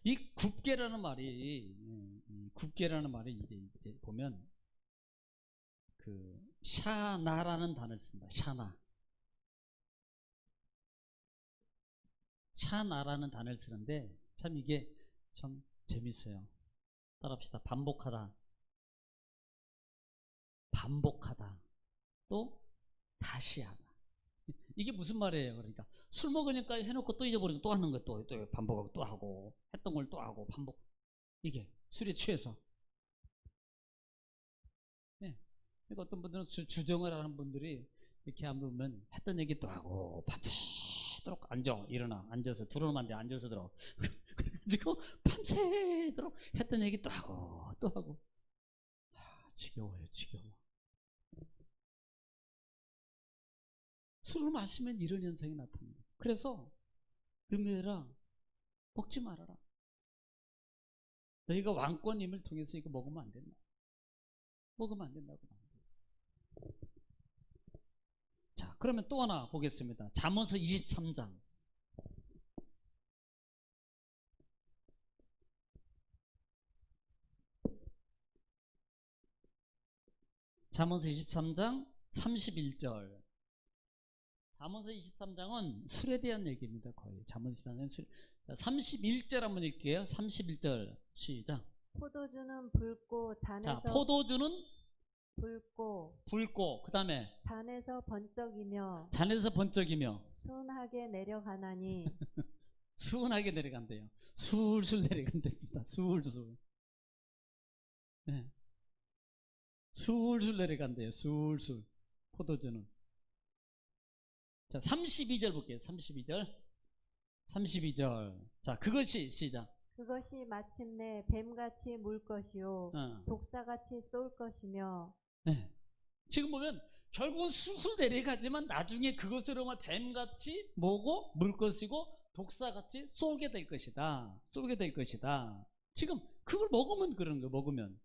이 굽게라는 말이 굽게라는 말이 이제 보면 그 샤나라는 단어를 씁니다. 샤나라는 단어를 쓰는데 참 이게 참 재밌어요. 따라합시다. 반복하다 또 다시 하다. 이게 무슨 말이에요? 그러니까 술 먹으니까 해놓고 또 잊어버리고 또 하는 거 또 반복하고 또 하고 했던 걸 또 하고 반복. 이게 술에 취해서. 네. 그러니까 어떤 분들은 주정을 하는 분들이 이렇게 하면 했던 얘기 또 하고 밤새도록 일어나 앉아서 들어오면 안 돼. 앉아서 들어. 그래가지고 밤새도록 했던 얘기 또 하고 지겨워요. 술을 마시면 이런 현상이 나타납니다. 그래서 금요일아 먹지 말아라. 너희가 왕권임을 통해서 이거 먹으면 안 된다. 먹으면 안 된다고 말합니다. 자, 그러면 또 하나 보겠습니다. 잠언서 23장. 잠언서 23장 31절. 잠언서 23장은 술에 대한 얘기입니다. 거의 잠언서 23장은 술. 자, 31절 한번 읽게요. 31절 시작. 포도주는 붉고 자, 포도주는 붉고 그 다음에 잔에서 번쩍이며 순하게 내려가나니 순하게 내려간대요. 술술 내려간답니다. 술술. 네. 술술 내려간대요. 술술. 포도주는. 자, 32절 볼게요. 32절. 자, 그것이 시작. 그것이 마침내 뱀같이 물 것이요 독사같이 쏠 것이며. 네. 지금 보면 결국은 술술 내려가지만 나중에 그것으로만 뱀같이 뭐고 물 것이고 독사같이 쏘게 될 것이다. 지금 그걸 먹으면 그런 거 먹으면.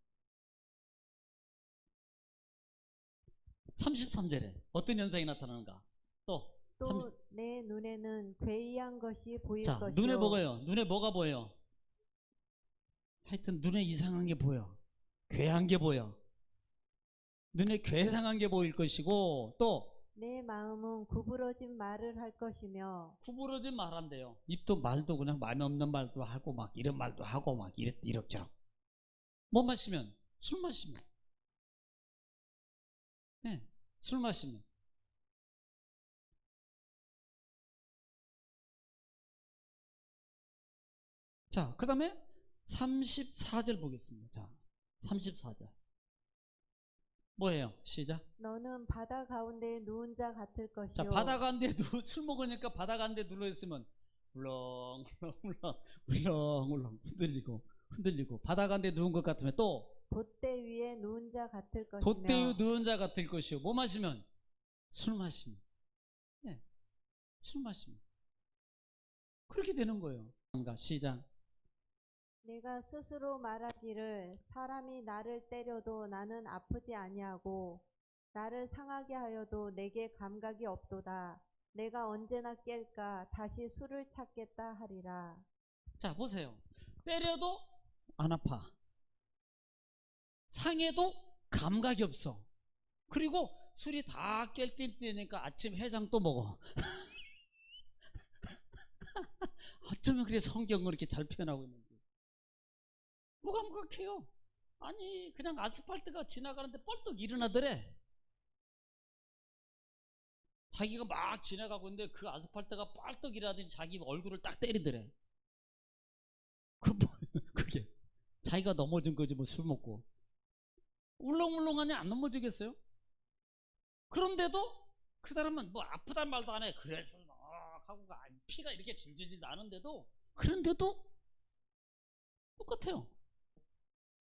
33절에 어떤 현상이 나타나는가? 또 내 눈에는 괴이한 것이 보일 자, 것이요. 눈에 뭐가요? 눈에 뭐가 보여? 하여튼 눈에 이상한 게 보여. 괴한 게 보여. 눈에 괴상한 게 보일 것이고 또 내 마음은 구부러진 말을 할 것이며. 구부러진 말 한대요. 입도 말도 그냥 마음에 없는 말도 하고 막 이런 말도 하고 막 이럭저럭. 뭐 마시면? 술 마시면. 네, 술 마시면. 자, 그 다음에 34절 보겠습니다. 자, 34절. 뭐예요? 시작. 너는 바다 가운데 누운 자 같을 것이요. 자, 바다 가운데 술 먹으니까 바다 가운데 눌러있으면 울렁울렁 흔들리고 바다 가운데 누운 것 같으면 또 돛대 위에 누운 자 같을 것이며. 돛대 위에 누운 자 같을 것이요. 뭐 마시면? 술 마시면. 네, 술 마시면. 그렇게 되는 거예요. 시작. 내가 스스로 말하기를 사람이 나를 때려도 나는 아프지 아니하고 나를 상하게 하여도 내게 감각이 없도다. 내가 언제나 깰까 다시 술을 찾겠다 하리라. 자, 보세요. 때려도 안 아파. 상해도 감각이 없어. 그리고 술이 다 깰 때니까 아침 해장 또 먹어. 어쩌면 그래 성경을 이렇게 잘 표현하고 있는지. 무감각해요. 아니 그냥 아스팔트가 지나가는데 뻘떡 일어나더래. 자기가 막 지나가고 있는데 그 아스팔트가 뻘떡 일어나더니 자기 얼굴을 딱 때리더래. 그게 자기가 넘어진 거지 뭐 술 먹고. 울렁울렁하니 안 넘어지겠어요? 그런데도 그 사람은 뭐 아프단 말도 안 해. 그래서 하고 피가 이렇게 줄줄줄 나는데도 그런데도 똑같아요.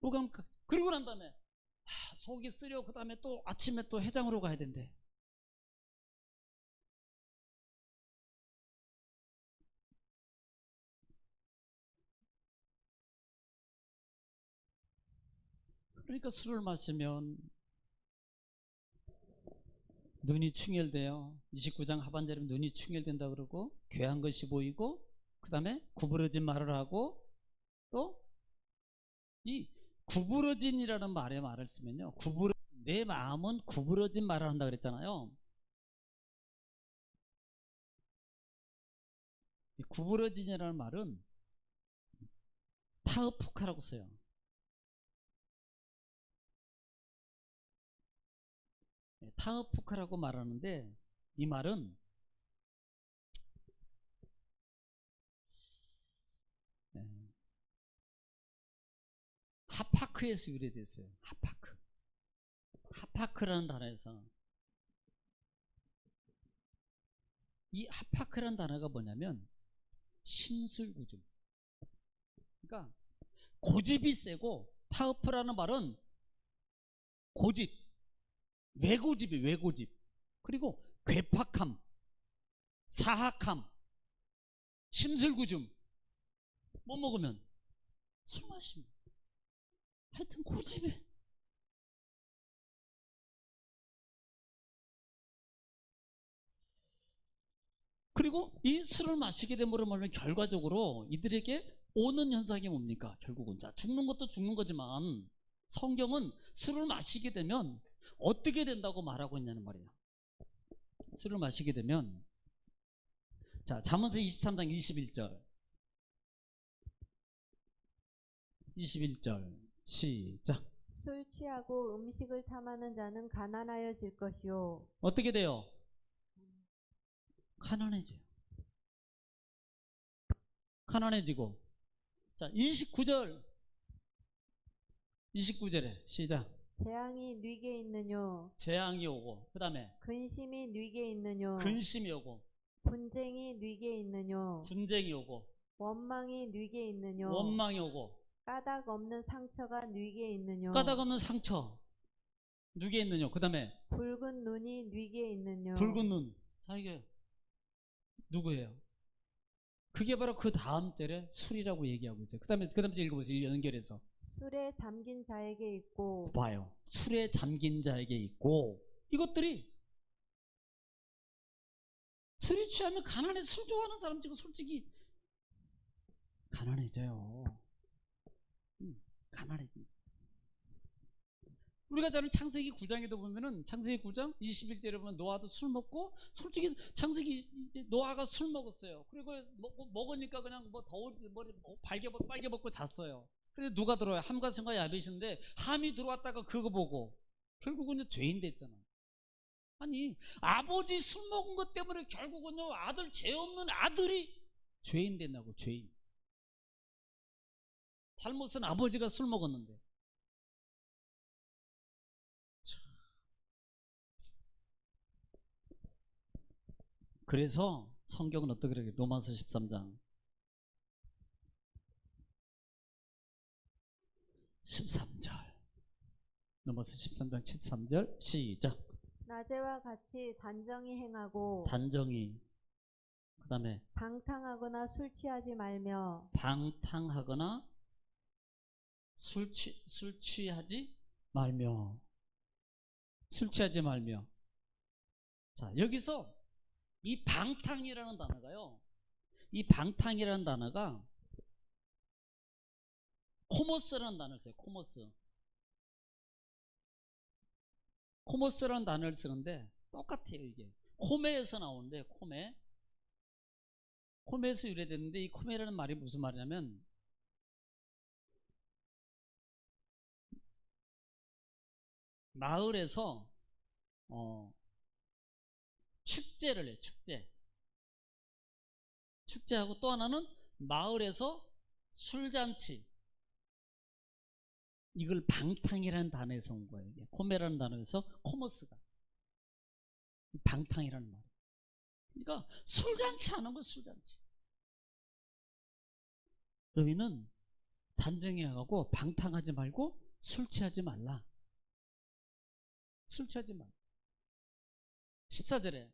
무감각. 그러고 난 다음에 속이 쓰려. 그 다음에 또 아침에 또 해장으로 가야 된대. 그러니까 술을 마시면 눈이 충혈돼요. 29장 하반절에 눈이 충혈된다 그러고 괴한 것이 보이고, 그 다음에 구부러진 말을 하고, 또 이 구부러진이라는 말을 쓰면요, 내 마음은 구부러진 말을 한다 그랬잖아요. 이 구부러진이라는 말은 타흐푸카라고 써요. 타흐푸카라고 말하는데, 이 말은 하파크에서 유래됐어요. 하파크라는 단어에서. 이 하파크라는 단어가 뭐냐면 심술구중. 그러니까 고집이 세고, 타흐프라는 말은 고집, 외고집, 그리고 괴팍함, 사악함, 심술구중. 뭐 먹으면? 술 마시면. 하여튼 고집에. 그리고 이 술을 마시게 되면 결과적으로 이들에게 오는 현상이 뭡니까? 결국은 자, 죽는 것도 죽는 거지만 성경은 술을 마시게 되면 어떻게 된다고 말하고 있냐는 말이에요. 술을 마시게 되면, 자, 잠언서 23장 21절 시작. 술 취하고 음식을 탐하는 자는 가난하여질 것이요. 어떻게 돼요? 가난해져요. 가난해지고. 자, 29절에 시작. 재앙이 뉘게 있느뇨. 재앙이 오고, 그 다음에 근심이 뉘게 있느뇨. 근심이 오고, 분쟁이 뉘게 있느뇨. 분쟁이 오고, 원망이 뉘게 있느뇨. 원망이 오고, 까닭 없는 상처가 뉘게 있느뇨. 까닭 없는 상처 누게 있느냐. 그 다음에 붉은 눈이 뉘게 있느뇨. 붉은 눈. 자, 이게 누구예요? 그게 바로 그 다음 절에 술이라고 얘기하고 있어요. 그 다음에 읽어보세요. 연결해서. 술에 잠긴 자에게 있고. 봐요. 술에 잠긴 자에게 있고. 이것들이 술이 취하면 가난해. 술 좋아하는 사람 지금 솔직히 가난해져요. 가난해지. 우리가 다른 창세기 9장에도 보면은, 창세기 9장 21절에 보면 노아도 술 먹고, 솔직히 창세기 노아가 술 먹었어요. 그리고 먹으니까 그냥 뭐 머리 빨개 벗고 잤어요. 그래서 누가 들어와요? 함과 sem과 야벳인데, 함이 들어왔다가 그거 보고 결국은 죄인 됐잖아. 아니, 아버지 술 먹은 것 때문에 결국은요, 아들, 죄 없는 아들이 죄인 됐나고. 죄인. 잘못은 아버지가 술 먹었는데. 그래서 성경은 어떻게 그래요? 로마서 13장 13절, 로마서 13장 13절 시작. 낮에와 같이 단정히 행하고. 단정히. 그 다음에 방탕하거나 술 취하지 말며. 방탕하거나 술 취하지 말며. 술 취하지 말며. 자, 여기서 이 방탕이라는 단어가요, 이 방탕이라는 단어가 코모스라는 단어를 써요. 코모스라는 단어를 쓰는데 똑같아요. 이게 코메에서 나오는데, 코메에서 유래됐는데, 이 코메라는 말이 무슨 말이냐면, 마을에서 축제를 해요. 축제하고, 또 하나는 마을에서 술잔치. 이걸 방탕이라는 단어에서 온 거예요. 이게 코메라는 단어에서 코모스가 방탕이라는 말. 그러니까 술잔치 하는 거. 술잔치. 너희는 단정히 하고 방탕하지 말고 술 취하지 말라. 술 취하지 마. 14절에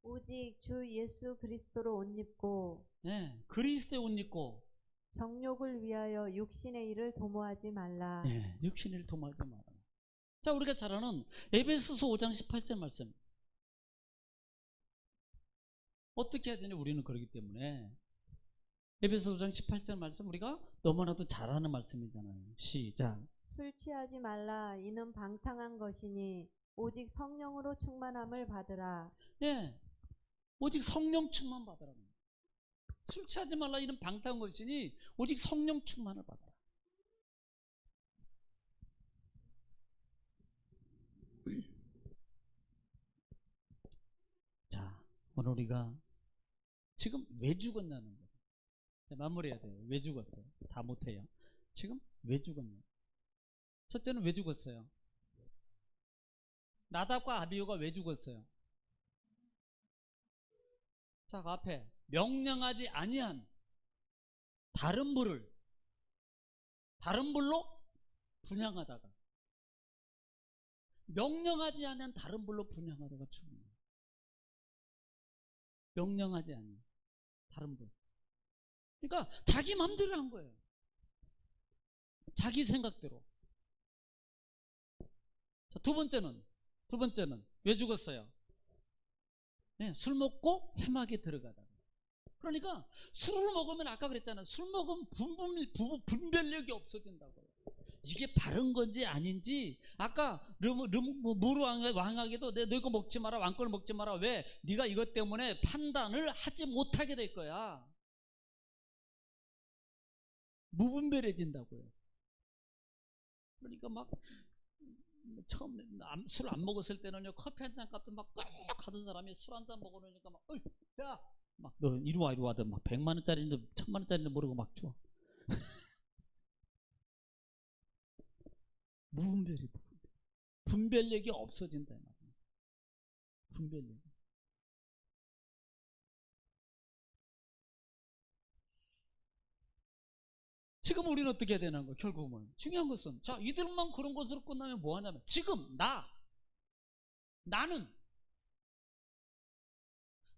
오직 주 예수 그리스도로 옷 입고 예, 그리스도의 옷 입고 정욕을 위하여 육신의 일을 도모하지 말라. 예, 육신의 일 도모하지 마라. 자, 우리가 잘 아는 에베소서 5장 18절 말씀. 어떻게 해야 되냐? 우리는 그러기 때문에 에베소 5장 18절 말씀 우리가 너무나도 잘 아는 말씀이잖아요. 시작. 술 취하지 말라. 이는 방탕한 것이니 오직 성령으로 충만함을 받으라. 예, 오직 성령 충만 받으라. 술 취하지 말라. 이는 방탕한 것이니 오직 성령 충만을 받으라. 자, 오늘 우리가 지금 왜 죽었냐는 거예요. 마무리해야 돼요. 왜 죽었어요? 다 못해요. 지금 왜 죽었냐? 첫째는 왜 죽었어요? 나답과 아비후가 왜 죽었어요? 자, 그 앞에 명령하지 아니한 다른 불로 분향하다가, 명령하지 아니한 다른 불로 분향하다가 죽는 거예요. 명령하지 아니한 다른 불. 그러니까 자기 마음대로 한 거예요. 자기 생각대로. 자, 두 번째는 왜 죽었어요? 네, 술 먹고 회막에 들어가다가. 그러니까 술을 먹으면 아까 그랬잖아요. 술 먹으면 분별력이 없어진다고요. 이게 바른 건지 아닌지, 아까 무르 왕에게도 너 이거 먹지 마라, 왕권을 먹지 마라. 왜? 네가 이것 때문에 판단을 하지 못하게 될 거야. 무분별해진다고요. 그러니까 막 처음 술 안 먹었을 때는요, 커피 한 잔 값도 막 꽉 하던 사람이 술 한 잔 먹어놓으니까 막, 어이, 야, 막 너 이리 와 하던 막 100만 원짜리인데 1000만 원짜리인데 모르고 막 줘. 분별력이 없어진다 말이에요. 분별력. 지금 우리는 어떻게 해야 되는 거예요? 결국은 중요한 것은, 자, 이들만 그런 것으로 끝나면 뭐 하냐면, 지금 나는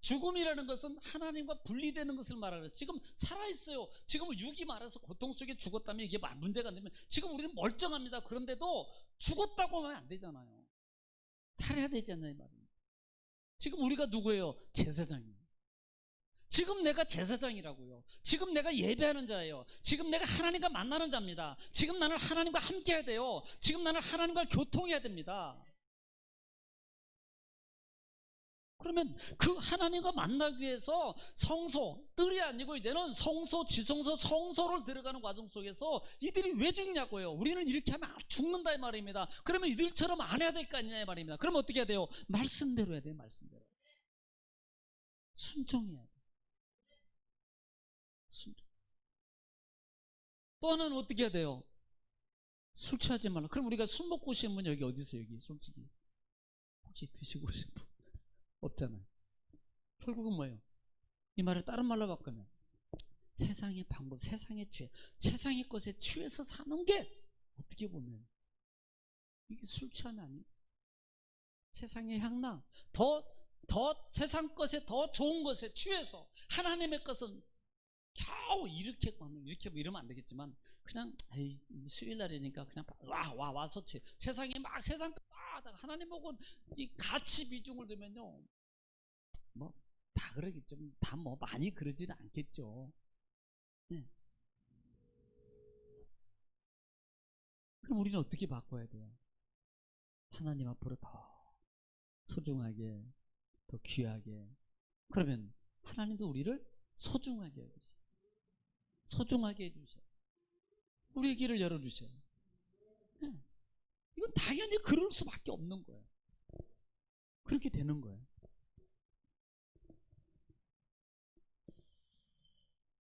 죽음이라는 것은 하나님과 분리되는 것을 말하는, 지금 살아있어요. 지금은 육이 말해서 고통 속에 죽었다면 이게 문제가 안 되면, 지금 우리는 멀쩡합니다. 그런데도 죽었다고 하면 안 되잖아요. 살아야 되잖아요 말입니다. 지금 우리가 누구예요? 제사장이에요. 지금 내가 제사장이라고요. 지금 내가 예배하는 자예요. 지금 내가 하나님과 만나는 자입니다. 지금 나는 하나님과 함께 해야 돼요. 지금 나는 하나님과 교통해야 됩니다. 그러면 그 하나님과 만나기 위해서 뜰이 아니고 이제는 성소, 지성소, 성소를 들어가는 과정 속에서 이들이 왜 죽냐고요. 우리는 이렇게 하면 죽는다 이 말입니다. 그러면 이들처럼 안 해야 될 거 아니냐 이 말입니다. 그러면 어떻게 해야 돼요? 말씀대로 해야 돼요. 말씀대로. 순종해야 돼요. 순종. 또 하나는 어떻게 해야 돼요? 술 취하지 말라. 그럼 우리가 술 먹고 오신 분 여기 어디 있어요? 여기 솔직히 혹시 드시고 오신 분 없잖아요. 결국은 뭐예요? 이 말을 다른 말로 바꾸면 세상의 방법, 세상의 죄, 세상의 것에 취해서 사는 게 어떻게 보면 이게 술 취하면 아니에요. 세상의 향락, 더 세상 것에 더 좋은 것에 취해서 하나님의 것은 겨우 이렇게 이러면 안 되겠지만 그냥 에이, 수요일 날이니까 그냥 와서 세상에 막 세상 하다가 하나님 보고 이 가치 비중을 두면요, 뭐 다 그러겠죠. 다 뭐 많이 그러지는 않겠죠. 네. 그럼 우리는 어떻게 바꿔야 돼요? 하나님 앞으로 더 소중하게, 더 귀하게. 그러면 하나님도 우리를 소중하게 해주세요. 소중하게 해주세요. 우리의 길을 열어주세요. 네. 이건 당연히 그럴 수밖에 없는 거예요. 그렇게 되는 거예요.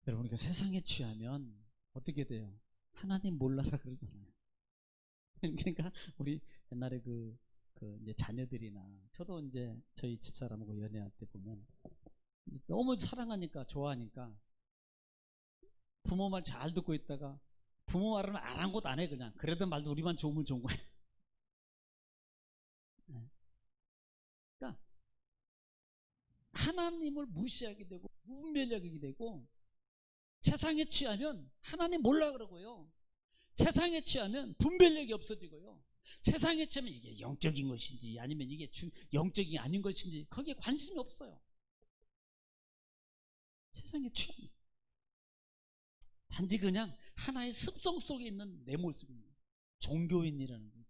여러분, 우리가 세상에 취하면 어떻게 돼요? 하나님 몰라라 그러잖아요. 그러니까 우리 옛날에 이제 자녀들이나 저도 이제 저희 집사람하고 연애할 때 보면 너무 사랑하니까 좋아하니까 부모 말 잘 듣고 있다가 부모 말은 아랑곳 안 해. 그냥 그래도 말도 우리만 좋으면 좋은 거야. 하나님을 무시하게 되고 분별하게 되고, 세상에 취하면 하나님 몰라 그러고요. 세상에 취하면 분별력이 없어지고요. 세상에 취하면 이게 영적인 것인지 아니면 이게 영적이 아닌 것인지 거기에 관심이 없어요. 세상에 취하면 단지 그냥 하나의 습성 속에 있는 내 모습입니다. 종교인이라는 거예요.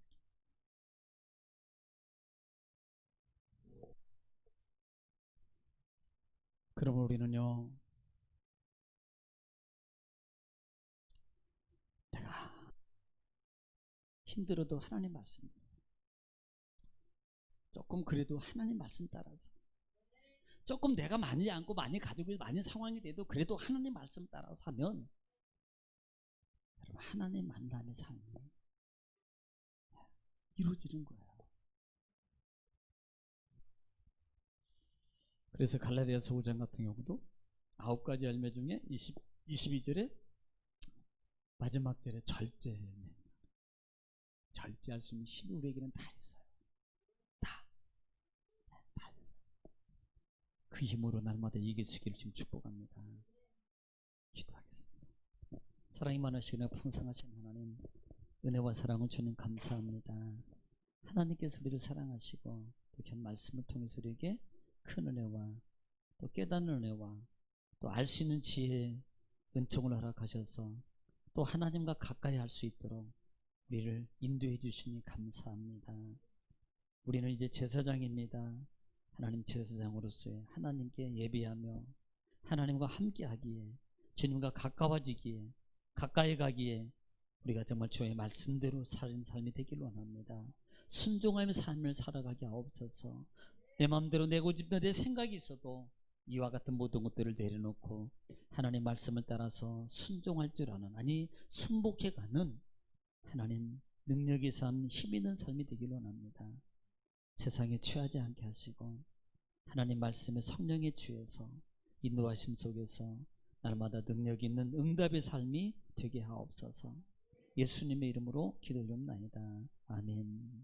그러면 우리는요, 내가 힘들어도 하나님 말씀, 조금 그래도 하나님 말씀 따라서, 조금 내가 많이 안고 많이 가지고 많이 상황이 돼도 그래도 하나님 말씀 따라서 하면, 여러분, 하나님 만남의 삶이 이루어지는 거예요. 그래서 갈라디아서 5장 같은 경우도 9가지 열매 중에 22절에 마지막 절에 절제할 수 있는 힘이 우리에게는 다 있어요. 다 있어요. 그 힘으로 날마다 이길 수 있기를 지금 축복합니다. 기도하겠습니다. 사랑이 많으시고 풍성하신 하나님, 은혜와 사랑을 주님 감사합니다. 하나님께서 우리를 사랑하시고 또 말씀을 통해서 우리에게 큰 은혜와 또 깨닫는 은혜와 또 알 수 있는 지혜, 은총을 허락하셔서 또 하나님과 가까이 할 수 있도록 우리를 인도해 주시니 감사합니다. 우리는 이제 제사장입니다. 하나님 제사장으로서의 하나님께 예배하며 하나님과 함께하기에, 주님과 가까워지기에, 가까이 가기에 우리가 정말 주의 말씀대로 사는 삶이 되길 원합니다. 순종하며 삶을 살아가게 하옵소서. 내 마음대로 내 고집대로 내 생각이 있어도 이와 같은 모든 것들을 내려놓고 하나님 말씀을 따라서 순종할 줄 아는, 아니 순복해가는 하나님 능력의 삶, 힘 있는 삶이 되길 원합니다. 세상에 취하지 않게 하시고 하나님 말씀에 성령에 취해서 인도하심 속에서 날마다 능력 있는 응답의 삶이 되게 하옵소서. 예수님의 이름으로 기도드립니다. 아멘.